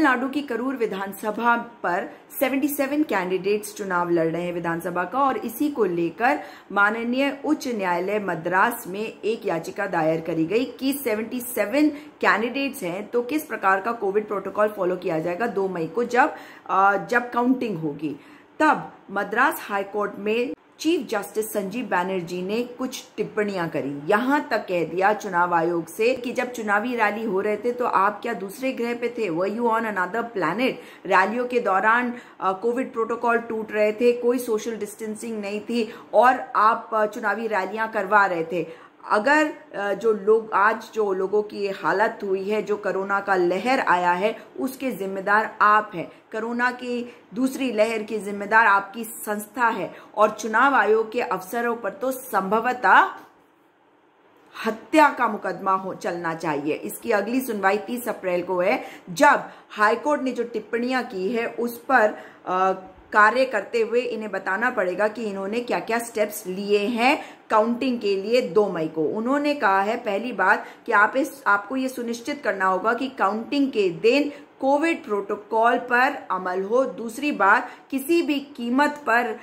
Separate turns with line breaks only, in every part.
तमिलनाडु की करूर विधानसभा पर 77 कैंडिडेट्स चुनाव लड़ रहे हैं विधानसभा का, और इसी को लेकर माननीय उच्च न्यायालय मद्रास में एक याचिका दायर करी गई कि 77 कैंडिडेट्स हैं तो किस प्रकार का कोविड प्रोटोकॉल फॉलो किया जाएगा 2 मई को जब काउंटिंग होगी। तब मद्रास हाईकोर्ट में चीफ जस्टिस संजीव बैनर्जी ने कुछ टिप्पणियां करी। यहां तक कह दिया चुनाव आयोग से कि जब चुनावी रैली हो रहे थे तो आप क्या दूसरे ग्रह पे थे, were you on another planet. रैलियों के दौरान कोविड प्रोटोकॉल टूट रहे थे, कोई सोशल डिस्टेंसिंग नहीं थी और आप चुनावी रैलियां करवा रहे थे। अगर जो लोगों की हालत हुई है, जो कोरोना का लहर आया है, उसके जिम्मेदार आप हैं। कोरोना की दूसरी लहर की जिम्मेदार आपकी संस्था है और चुनाव आयोग के अफसरों पर तो संभवतः हत्या का मुकदमा चलना चाहिए। इसकी अगली सुनवाई 30 अप्रैल को है, जब हाईकोर्ट ने जो टिप्पणियां की है उस पर कार्य करते हुए इन्हें बताना पड़ेगा कि इन्होंने क्या क्या स्टेप्स लिए हैं काउंटिंग के लिए 2 मई को। उन्होंने कहा है पहली बात कि आपको ये सुनिश्चित करना होगा कि काउंटिंग के दिन कोविड प्रोटोकॉल पर अमल हो। दूसरी बात, किसी भी कीमत पर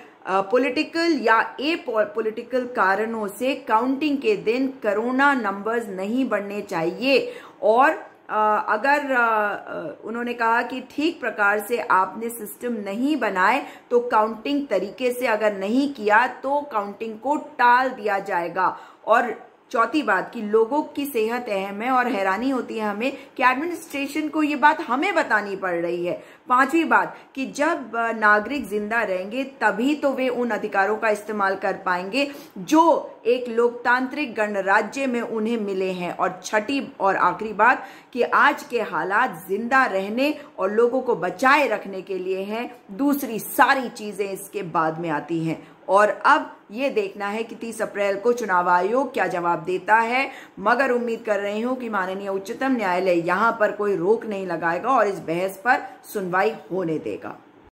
पॉलिटिकल या पॉलिटिकल कारणों से काउंटिंग के दिन कोरोना नंबर्स नहीं बढ़ने चाहिए। और अगर उन्होंने कहा कि ठीक प्रकार से आपने सिस्टम नहीं बनाए तो काउंटिंग तरीके से अगर नहीं किया तो काउंटिंग को टाल दिया जाएगा। और चौथी बात कि लोगों की सेहत अहम है और हैरानी होती है हमें कि एडमिनिस्ट्रेशन को ये बात हमें बतानी पड़ रही है। पांचवी बात कि जब नागरिक जिंदा रहेंगे तभी तो वे उन अधिकारों का इस्तेमाल कर पाएंगे जो एक लोकतांत्रिक गणराज्य में उन्हें मिले हैं। और छठी और आखिरी बात कि आज के हालात जिंदा रहने और लोगों को बचाए रखने के लिए हैं, दूसरी सारी चीजें इसके बाद में आती हैं। और अब ये देखना है कि 30 अप्रैल को चुनाव आयोग क्या जवाब देता है, मगर उम्मीद कर रही हूं कि माननीय उच्चतम न्यायालय यहां पर कोई रोक नहीं लगाएगा और इस बहस पर सुनवाई होने देगा।